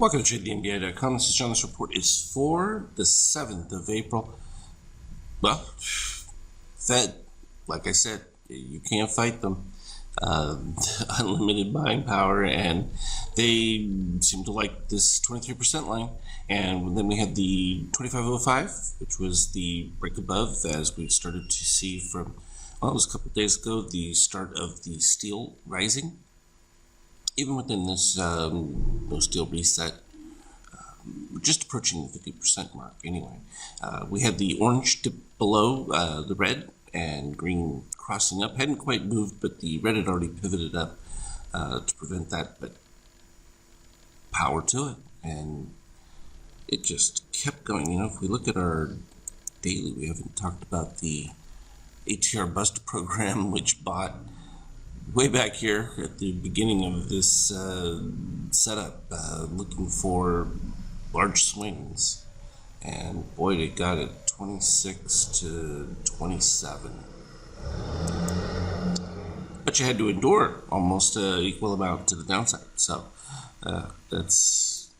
Welcome to TradeNBI.com. This is John. This report is for the 7th of April. Well, Fed, like I said, you can't fight them. Unlimited buying power, and they seem to like this 23% line. And then we had the 2505, which was the break above, as we started to see from, well, it was a couple of days ago, the start of the steel rising. Even within this no steel reset, just approaching the 50% mark anyway. We had the orange dip below the red, and green crossing up. Hadn't quite moved, but the red had already pivoted up to prevent that, but power to it. And it just kept going. You know, if we look at our daily, we haven't talked about the ATR Buster program, which bought way back here at the beginning of this setup, looking for large swings, and boy, they got it 26 to 27. But you had to endure almost equal amount to the downside, so that's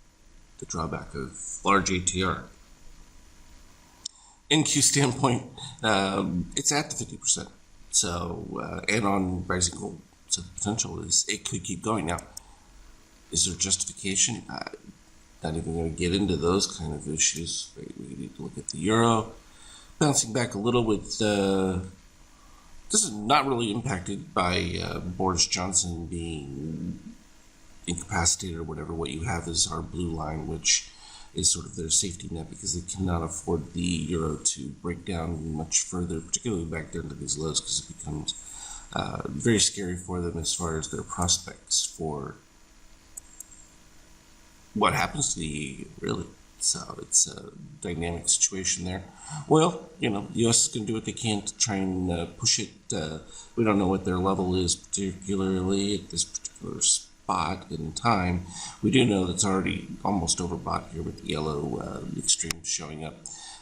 the drawback of large ATR. NQ standpoint, it's at the 50%. So, and on rising gold, so the potential is it could keep going. Now, is there justification? Not even going to get into those kind of issues. Right? We need to look at the euro, bouncing back a little with, this is not really impacted by Boris Johnson being incapacitated or whatever. What you have is our blue line, which is sort of their safety net because they cannot afford the euro to break down much further, particularly back down to these lows, because it becomes very scary for them as far as their prospects for what happens to the EU, really. So it's a dynamic situation there. Well, you know, the U.S. is going to do what they can to try and push it. We don't know what their level is, particularly at this particular spot in time. We do know that's already almost overbought here with the yellow extremes showing up.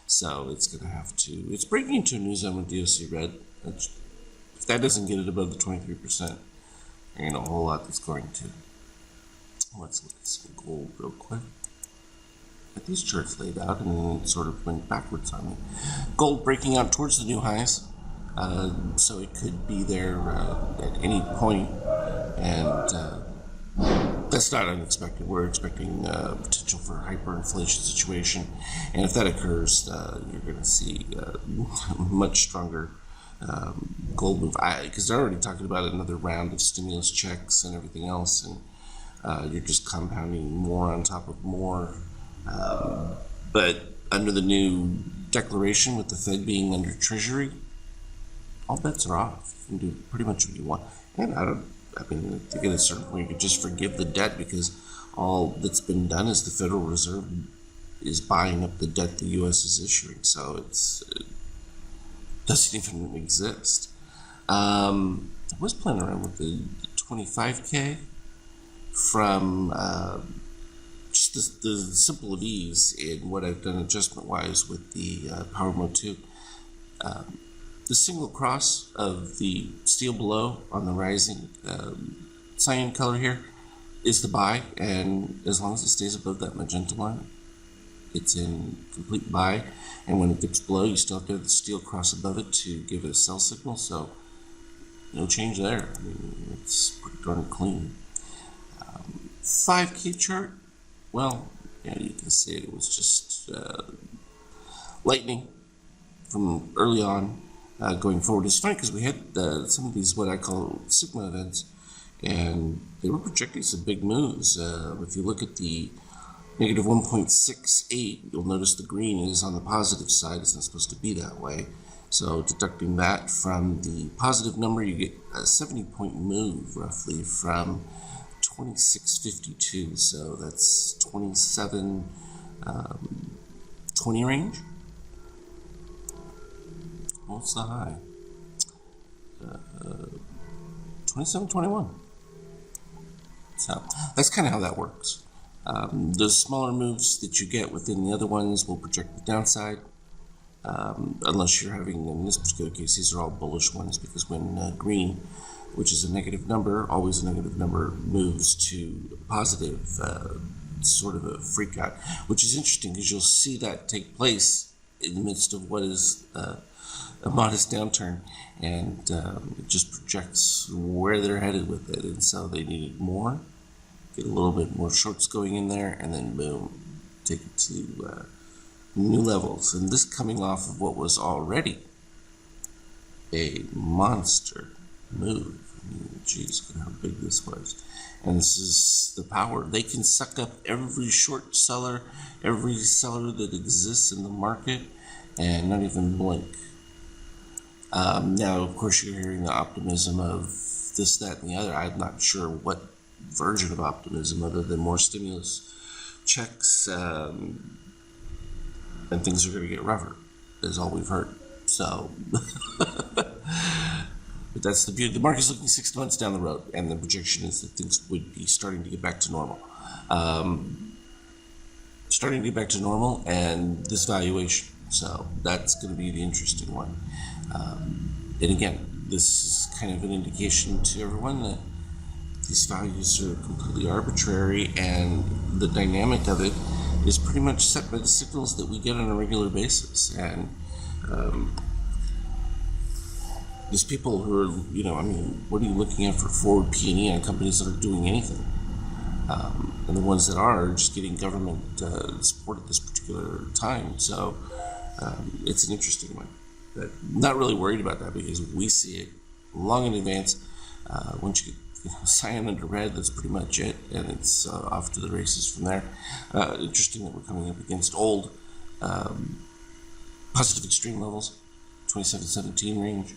So it's going to have to, it's breaking into a new zone with DOC red. If that doesn't get it above the 23%, there ain't a whole lot that's going to. Let's look at some gold real quick. Got these charts laid out and sort of went backwards on me. Gold breaking out towards the new highs. So it could be there at any point, and that's not unexpected. We're expecting potential for hyperinflation situation, and if that occurs, you're going to see much stronger gold move. Because they're already talking about another round of stimulus checks and everything else, and you're just compounding more on top of more. But under the new declaration with the Fed being under Treasury, all bets are off. You can do pretty much what you want. And I think at a certain point you could just forgive the debt, because all that's been done is the Federal Reserve is buying up the debt the U.S. is issuing. So it doesn't even exist. I was playing around with the 25K from just the simple of ease in what I've done adjustment-wise with the Power Mode 2. The single cross of the steel below on the rising cyan color here is the buy, and as long as it stays above that magenta line, it's in complete buy. And when it dips below, you still have to have the steel cross above it to give it a sell signal, so no change there. I mean, it's pretty darn clean. 5K chart, well, yeah, you can see it was just lightning from early on. Going forward, it's funny because we had some of these what I call Sigma events, and they were projecting some big moves. If you look at the negative 1.68, you'll notice the green is on the positive side. It's not supposed to be that way. So deducting that from the positive number, you get a 70-point move roughly from 2652. So that's 27, 20 range. What's the high? 27.21. So that's kind of how that works. The smaller moves that you get within the other ones will project the downside, unless you're having, in this particular case, these are all bullish ones, because when green, which is a negative number, always a negative number, moves to positive, sort of a freak out, which is interesting because you'll see that take place in the midst of what is a modest downturn, and it just projects where they're headed with it. And so they needed more, get a little bit more shorts going in there, and then boom, take it to new levels. And this coming off of what was already a monster move. I mean, geez, look at how big this was. And this is the power. They can suck up every short seller, every seller that exists in the market, and not even blink. Now, of course, you're hearing the optimism of this, that, and the other. I'm not sure what version of optimism, other than more stimulus checks, and things are going to get rougher, is all we've heard. So, but that's the beauty. The market's looking 6 months down the road, and the projection is that things would be starting to get back to normal. And this valuation. So that's going to be the interesting one. And again, this is kind of an indication to everyone that these values are completely arbitrary, and the dynamic of it is pretty much set by the signals that we get on a regular basis. And there's people who are, what are you looking at for forward P&E on companies that are doing anything? And the ones that are just getting government support at this particular time. So it's an interesting one. But not really worried about that because we see it long in advance. Once you get cyan under red, that's pretty much it, and it's off to the races from there. Interesting that we're coming up against old positive extreme levels, 27-17 range.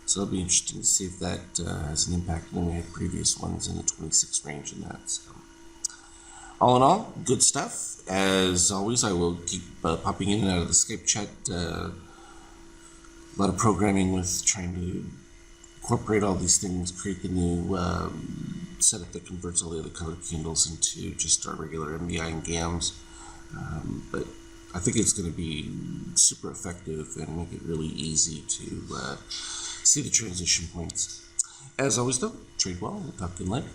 So it'll be interesting to see if that has an impact. And then we had previous ones in the 26 range in that. So, all in all, good stuff. As always, I will keep popping in and out of the Skype chat. A lot of programming with trying to incorporate all these things, create the new setup that converts all the other colored candles into just our regular MBI and GAMs. But I think it's going to be super effective and make it really easy to see the transition points. As always, though, trade well. We'll talk to you later.